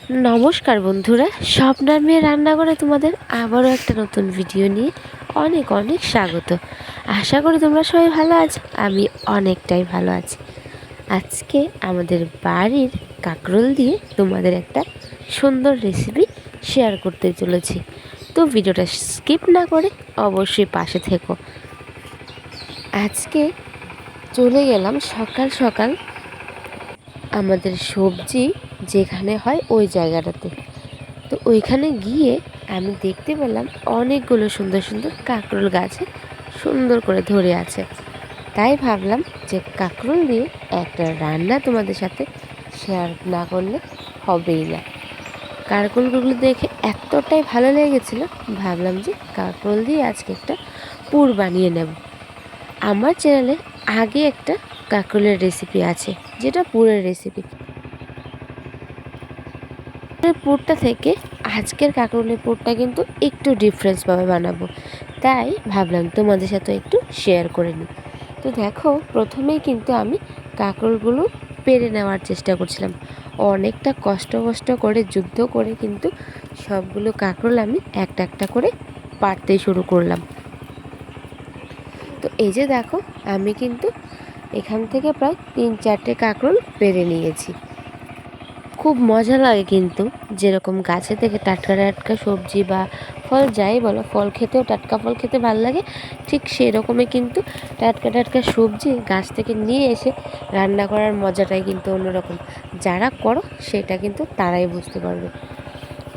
নমস্কার বন্ধুরা, স্বপ্নার মেয়ে রান্নাঘরে তোমাদের আবারও একটা নতুন ভিডিও নিয়ে অনেক অনেক স্বাগত। আশা করি তোমরা সবাই ভালো আছো, আমি অনেকটাই ভালো আছি। আজকে আমাদের বাড়ির কাঁকরোল দিয়ে তোমাদের একটা সুন্দর রেসিপি শেয়ার করতে চলেছি। তো ভিডিওটা স্কিপ না করে অবশ্যই পাশে থেকো। আজকে চলে গেলাম সকাল সকাল আমাদের সবজি যেখানে হয় ওই জায়গাটাতে। তো ওইখানে গিয়ে আমি দেখতে পেলাম অনেকগুলো সুন্দর সুন্দর কাঁকরোল গাছে সুন্দর করে ধরে আছে। তাই ভাবলাম যে কাঁকরোল দিয়ে একটা রান্না তোমাদের সাথে শেয়ার না করলে হবেই না। কাঁকরোলগুলো দেখে এতটাই ভালো লেগেছিলো, ভাবলাম যে কাঁকরোল দিয়ে আজকে একটা পুর বানিয়ে নেব। আমার চ্যানেলে আগে একটা কাঁকরোলের রেসিপি আছে, যেটা পুরের রেসিপি। পুরটা থেকে আজকের কাঁকরোলের পুরটা কিন্তু একটু ডিফারেন্সভাবে বানাবো, তাই ভাবলাম তোমাদের সাথে একটু শেয়ার করে নিই। তো দেখো, প্রথমেই কিন্তু আমি কাঁকরোলগুলো পেরে নেওয়ার চেষ্টা করছিলাম। অনেকটা কষ্ট করে যুদ্ধ করে কিন্তু সবগুলো কাঁকরোল আমি একটা একটা করে পাড়তে শুরু করলাম। তো এই যে দেখো, আমি কিন্তু এখান থেকে প্রায় 3-4টে কাঁকরোল পেরে নিয়েছি। খুব মজা লাগে কিন্তু, যেরকম গাছে থেকে টাটকা টাটকা সবজি বা ফল যাই বলো, ফল খেতেও টাটকা ফল খেতে ভালো লাগে, ঠিক সেরকমই কিন্তু টাটকা টাটকা সবজি গাছ থেকে নিয়ে এসে রান্না করার মজাটাই কিন্তু অন্যরকম। যারা করো সেটা কিন্তু তারাই বুঝতে পারবে।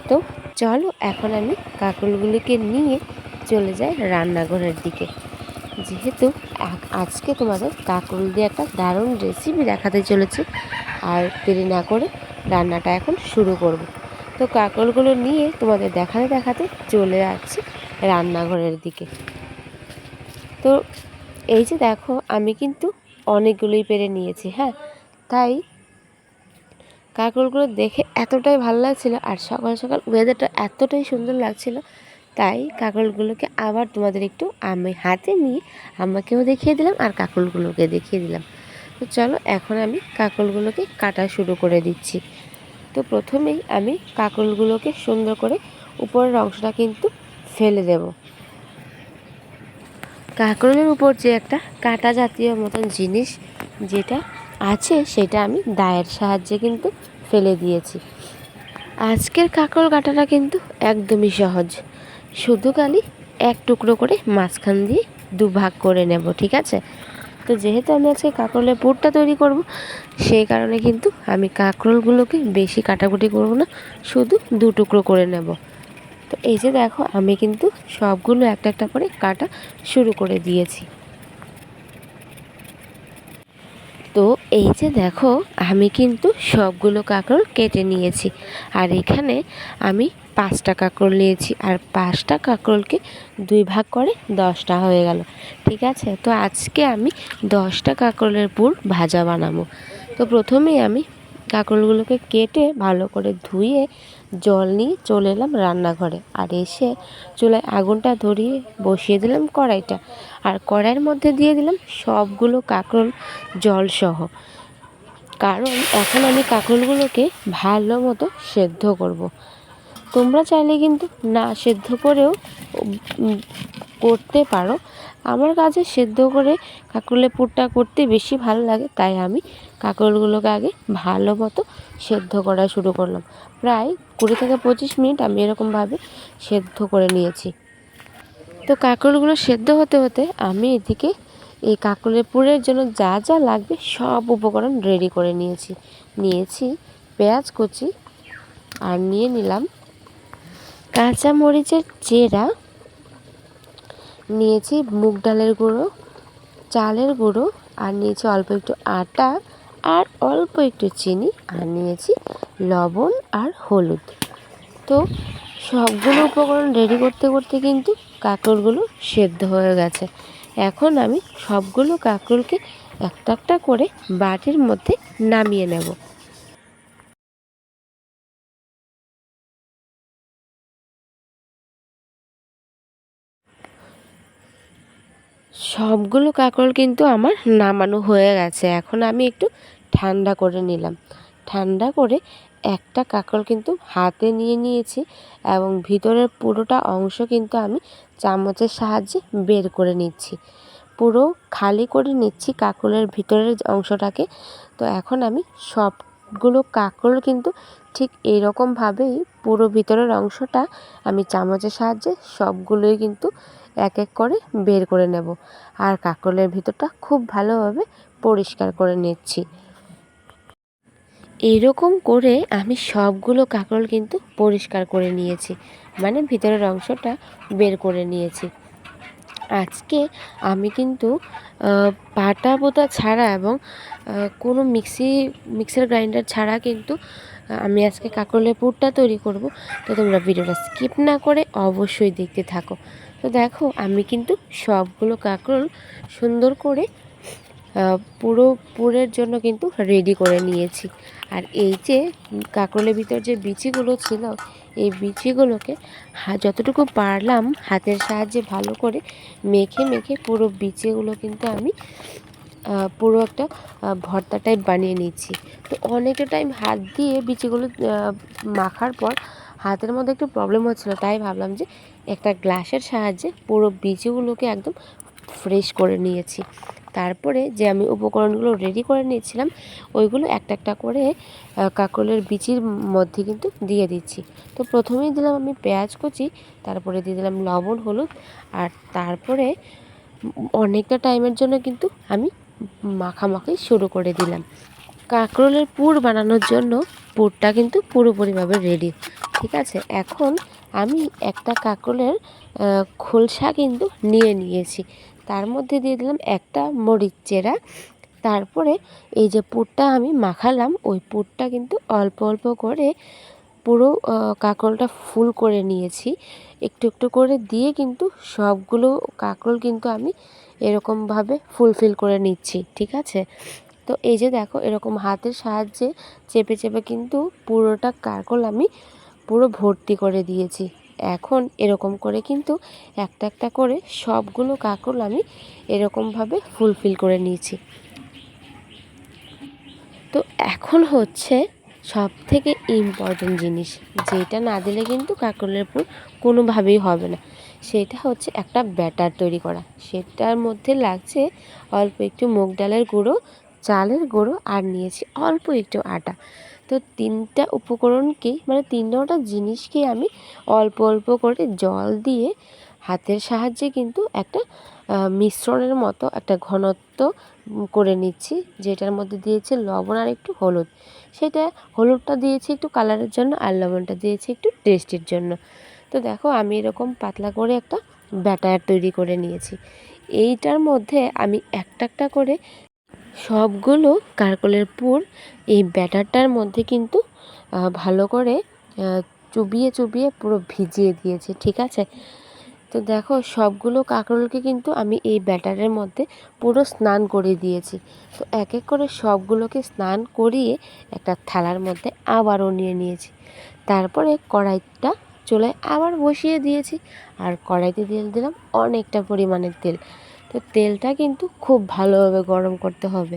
তো চলো, এখন আমি কাঁকরোলগুলিকে নিয়ে চলে যাই রান্নাঘরের দিকে। যেহেতু আজকে তোমাদের কাঁকরোল দিয়ে একটা দারুণ রেসিপি দেখাতে চলেছে, আর দেরি না করে রান্নাটা এখন শুরু করব। তো কাঁকরোলগুলো নিয়ে তোমাদের দেখাতে দেখাতে চলে যাচ্ছি রান্নাঘরের দিকে। তো এই যে দেখো, আমি কিন্তু অনেকগুলোই পেরে নিয়েছি। হ্যাঁ, তাই কাঁকরোলগুলো দেখে এতটাই ভালো লাগছিল, আর সকাল সকাল ওয়েদারটা এতটাই সুন্দর লাগছিল, তাই কাঁকরোলগুলোকে আবার তোমাদের একটু আমি হাতে নিয়ে আমাকেও দেখিয়ে দিলাম আর কাঁকরোলগুলোকে দেখিয়ে দিলাম। তো চলো, এখন আমি কাঁকরোলগুলোকে কাটা শুরু করে দিচ্ছি। তো প্রথমেই আমি কাঁকরোলগুলোকে সুন্দর করে উপরের অংশটা কিন্তু ফেলে দেব। কাঁকরোলের উপর যে একটা কাঁটা জাতীয় মতন জিনিস যেটা আছে, সেটা আমি দায়ের সাহায্যে কিন্তু ফেলে দিয়েছি। আজকের কাঁকরোল কাটাটা কিন্তু একদমই সহজ, শুধু খালি এক টুকরো করে মাঝখান দিয়ে দুভাগ করে নেব, ঠিক আছে? তো যেহেতু আমি আজকে কাঁকরোলের পুরটা তৈরি করব, সেই কারণে কিন্তু আমি কাঁকরোলগুলোকে বেশি কাটাকুটি করব না, শুধু 2 টুকরো করে নেব। তো এই যে দেখো, আমি কিন্তু সবগুলো একটা একটা করে কাটা শুরু করে দিয়েছি। তো এই যে দেখো, আমি কিন্তু সবগুলো কাঁকরোল কেটে নিয়েছি, আর এখানে আমি 5টা কাঁকরোল নিয়েছি, আর 5টা কাঁকরোলকে 2 ভাগ করে 10টা হয়ে গেল, ঠিক আছে? তো আজকে আমি 10টা কাঁকরোলের পুর ভাজা বানাবো। তো প্রথমেই আমি কাঁকরোলগুলোকে কেটে ভালো করে ধুয়ে জল নিয়ে চলে এলাম রান্নাঘরে, আর এসে চুলায় আগুনটা ধরিয়ে বসিয়ে দিলাম কড়াইটা, আর কড়াইয়ের মধ্যে দিয়ে দিলাম সবগুলো কাঁকরোল জলসহ। কারণ এখন আমি কাঁকরোলগুলোকে ভালো মতো সেদ্ধ করব। তোমরা চাইলে কিন্তু না সেদ্ধ করেও করতে পারো। আমার কাছে সেদ্ধ করে কাঁকরোলের পুরটা করতে বেশি ভালো লাগে, তাই আমি কাঁকরোলগুলোকে আগে ভালো মতো সেদ্ধ করা শুরু করলাম। প্রায় 20-25 মিনিট আমি এরকমভাবে সেদ্ধ করে নিয়েছি। তো কাঁকরোলগুলো সেদ্ধ হতে হতে আমি এদিকে এই কাঁকরোলের পুরের জন্য যা যা লাগবে সব উপকরণ রেডি করে নিয়েছি পেঁয়াজ কুচি, আর নিয়ে নিলাম কাঁচা মরিচের চেরা, নিয়েছি মুগ ডালের গুঁড়ো, চালের গুঁড়ো, আর নিয়েছি অল্প একটু আটা, আর অল্প একটু চিনি, আর নিয়েছি লবণ আর হলুদ। তো সবগুলো উপকরণ রেডি করতে করতে কিন্তু কাঁকরোলগুলো সেদ্ধ হয়ে গেছে। এখন আমি সবগুলো কাঁকরোলকে একটা একটা করে বাটির মধ্যে নামিয়ে নেব। সবগুলো কাঁকরোল কিন্তু আমার নামানো হয়ে গেছে। এখন আমি একটু ঠান্ডা করে নিলাম। ঠান্ডা করে একটা কাঁকরোল কিন্তু হাতে নিয়ে নিয়েছি এবং ভিতরের পুরোটা অংশ কিন্তু আমি চামচের সাহায্যে বের করে নিচ্ছি। পুরো খালি করে নিচ্ছি কাঁকরোলের ভিতরের অংশটাকে। তো এখন আমি সবগুলো কাঁকরোল কিন্তু ঠিক এইরকমভাবেই পুরো ভিতরের অংশটা আমি চামচের সাহায্যে সবগুলোই কিন্তু এক এক করে বের করে নেব। আর কাঁকরোলের ভিতরটা খুব ভালোভাবে পরিষ্কার করে নিচ্ছি। এরকম করে আমি সবগুলো কাঁকরোল কিন্তু পরিষ্কার করে নিয়েছি, মানে ভিতরের অংশটা বের করে নিয়েছি। আজকে আমি কিন্তু বাটা বোতা ছাড়া এবং কোনো মিক্সার গ্রাইন্ডার ছাড়া কিন্তু আমি আজকে কাঁকরোলের পুরটা তৈরি করব। তো তোমরা ভিডিওটা স্কিপ না করে অবশ্যই দেখতে থাকো। তো দেখো আমি কিন্তু সবগুলো কাঁকরোল সুন্দর করে পুরো পুরের জন্য কিন্তু রেডি করে নিয়েছি। আর এই যে কাঁকরোলের ভিতর যে বিচিগুলো ছিল, এই বিচিগুলোকে যতটুকু পারলাম হাতের সাহায্যে ভালো করে মেখে মেখে পুরো বিচিগুলো কিন্তু আমি পুরো একটা ভর্তা টাইপ বানিয়ে নিচ্ছি। তো অনেকটা টাইম হাত দিয়ে বিচিগুলো মাখার পর হাতের মধ্যে একটু প্রবলেম হচ্ছিলো, তাই ভাবলাম যে একটা গ্লাসের সাহায্যে পুরো বিচিগুলোকে একদম ফ্রেশ করে নিয়েছি। তারপরে যে আমি উপকরণগুলো রেডি করে নিয়েছিলাম ওইগুলো একটা একটা করে কাঁকরোলের বিচির মধ্যে কিন্তু দিয়ে দিচ্ছি। তো প্রথমেই দিলাম আমি পেঁয়াজ কুচি, তারপরে দিয়ে দিলাম লবণ, হলুদ, আর তারপরে অনেকটা টাইমের জন্য কিন্তু আমি মাখামাখি শুরু করে দিলাম। কাঁকরোলের পুর বানানোর জন্য পুরটা কিন্তু পুরোপুরিভাবে রেডি, ঠিক আছে। এখন আমি একটা কাঁকরোলের খোলসা কিন্তু নিয়ে নিয়েছি, তার মধ্যে দিয়ে দিলাম একটা মরিচ চেরা। তারপরে এই যে পুরটা আমি মাখালাম ওই পুরটা কিন্তু অল্প অল্প করে পুরো কাঁকরোলটা ফুল করে নিয়েছি, একটু একটু করে দিয়ে কিন্তু সবগুলো কাঁকরোল কিন্তু আমি এরকমভাবে ফুলফিল করে নিচ্ছি, ঠিক আছে। তো এই যে দেখো এরকম হাতের সাহায্যে চেপে চেপে কিন্তু পুরোটা কাঁকরোল আমি পুরো ভর্তি করে দিয়েছি। এখন এরকম করে কিন্তু একটা একটা করে সবগুলো কাঁকরোল আমি এরকমভাবে ফুলফিল করে নিয়েছি। তো এখন হচ্ছে সব থেকে ইম্পর্টেন্ট জিনিস, যেটা না দিলে কিন্তু কাঁকরোলের পুর কোনোভাবেই হবে না, সেটা হচ্ছে একটা ব্যাটার তৈরি করা। সেটার মধ্যে লাগছে অল্প একটু মুগ ডালের গুঁড়ো, চালের গুঁড়ো, আর নিয়েছি অল্প একটু আটা। তো তিনটা উপকরণকেই মানে তিনটা জিনিসকেই আমি অল্প অল্প করে জল দিয়ে হাতের সাহায্যে কিন্তু একটা মিশ্রণের মতো একটা ঘনত্ব করে নিচ্ছি, যেটার মধ্যে দিয়েছি লবণ আর একটু হলুদ। সেটা হলুদটা দিয়েছি একটু কালারের জন্য আর লবণটা দিয়েছি একটু টেস্টের জন্য। তো দেখো আমি এরকম পাতলা করে একটা ব্যাটার তৈরি করে নিয়েছি। এইটার মধ্যে আমি একটা একটা করে সবগুলো কাঁকরোলের পুর এই ব্যাটারটার মধ্যে কিন্তু ভালো করে চুবিয়ে চুবিয়ে পুরো ভিজিয়ে দিয়েছি, ঠিক আছে। তো দেখো সবগুলো কাঁকরোলকে কিন্তু আমি এই ব্যাটারের মধ্যে পুরো স্নান করে দিয়েছি। তো এক এক করে সবগুলোকে স্নান করিয়ে একটা থালার মধ্যে আবারও নিয়ে নিয়েছি। তারপরে কড়াইটা চুলায় আবার বসিয়ে দিয়েছি, আর কড়াইতে দিয়ে দিলাম অনেকটা পরিমাণের তেল। তো তেলটা কিন্তু খুব ভালোভাবে গরম করতে হবে,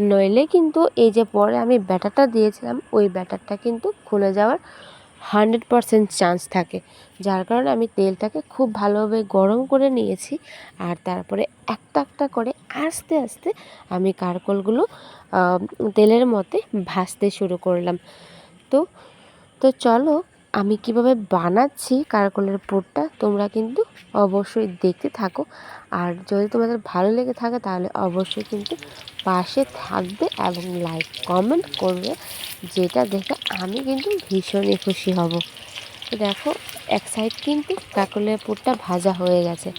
নইলে কিন্তু এই যে পরে আমি ব্যাটারটা দিয়েছিলাম ওই ব্যাটারটা কিন্তু খুলে যাওয়ার 100% চান্স থাকে। যার কারণে আমি তেলটাকে খুব ভালোভাবে গরম করে নিয়েছি, আর তারপরে একটা একটা করে আস্তে আস্তে আমি কাঁকরোলগুলো তেলের মধ্যে ভাজতে শুরু করলাম। তো তো চলো আমি কিভাবে বানাচ্ছি কাঁকরোলের পুরটা তোমরা কিন্তু অবশ্যই দেখতে থাকো। আর যদি তোমাদের ভালো লেগে থাকে তাহলে অবশ্যই কিন্তু পাশে থাকবে এবং লাইক কমেন্ট করবে, যেটা দেখে আমি কিন্তু ভীষণই খুশি হব। তো দেখো এক সাইড কিন্তু কাঁকরোলের পুরটা ভাজা হয়ে গেছে।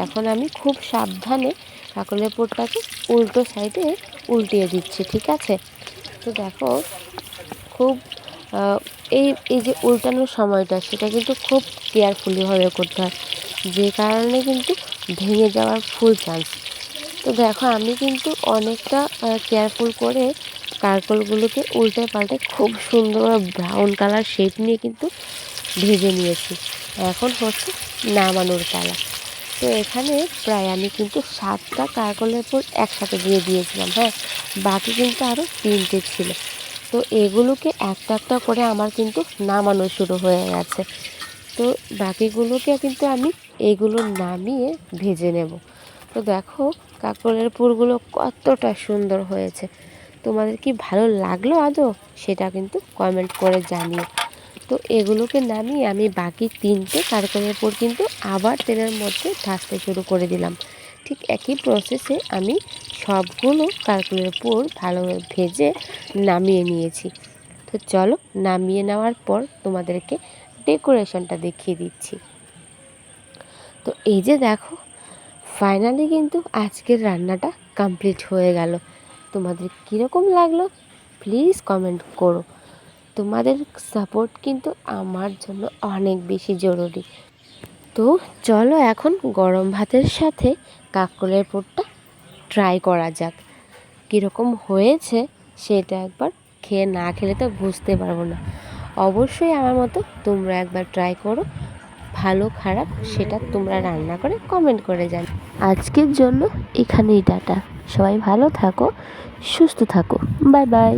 এখন আমি খুব সাবধানে কাঁকরোলের পুরটাকে উল্টো সাইডে উল্টিয়ে দিচ্ছি, ঠিক আছে। তো দেখো খুব এই এই যে উল্টানোর সময়টা সেটা কিন্তু খুব কেয়ারফুলিভাবে করতে হয়, যে কারণে কিন্তু ভেঙে যাওয়ার ফুল চান্স। তো দেখো আমি কিন্তু অনেকটা কেয়ারফুল করে কাঁকরোলগুলোকে উল্টে পাল্টে খুব সুন্দর ব্রাউন কালার শেপ নিয়ে কিন্তু ভেজে নিয়েছি। এখন হচ্ছে নামানোর পালা। তো এখানে প্রায় আমি কিন্তু 7টা কাঁকরোলের পুর একসাথে দিয়ে দিয়েছিলাম, হ্যাঁ, বাকি কিন্তু আরও 3টে ছিল। তো এগুলোকে একটা একটা করে আমার কিন্তু নামানো শুরু হয়ে গেছে। তো বাকিগুলোকে কিন্তু আমি এইগুলো নামিয়ে ভেজে নেব। তো দেখো কাঁকরোলের পুরগুলো কতটা সুন্দর হয়েছে। তোমাদের কি ভালো লাগলো আদৌ সেটা কিন্তু কমেন্ট করে জানিও। তো এগুলোকে নামিয়ে আমি বাকি 3টে কাঁকরোলের পুর কিন্তু আবার তেলের মধ্যে ভাজতে শুরু করে দিলাম। ঠিক একই প্রসেসে আমি সবগুলো কাঁকরোলের পুর ভালোভাবে ভেজে নামিয়ে নিয়েছি। তো চলো নামিয়ে নেওয়ার পর তোমাদেরকে ডেকোরেশনটা দেখিয়ে দিচ্ছি। তো এই যে দেখো ফাইনালি কিন্তু আজকের রান্নাটা কমপ্লিট হয়ে গেল। তোমাদের কীরকম লাগলো প্লিজ কমেন্ট করো। তোমাদের সাপোর্ট কিন্তু আমার জন্য অনেক বেশি জরুরি। তো চলো এখন গরম ভাতের সাথে কাঁকরোলের পুরটা ট্রাই করা যাক। কীরকম হয়েছে সেটা একবার খেয়ে না খেলে তো বুঝতে পারবো না। অবশ্যই আমার মতো তোমরা একবার ট্রাই করো, ভালো খারাপ সেটা তোমরা রান্না করে কমেন্ট করে জানো। আজকের জন্য এখানেই টাটা। সবাই ভালো থাকো, সুস্থ থাকো, বাই বাই।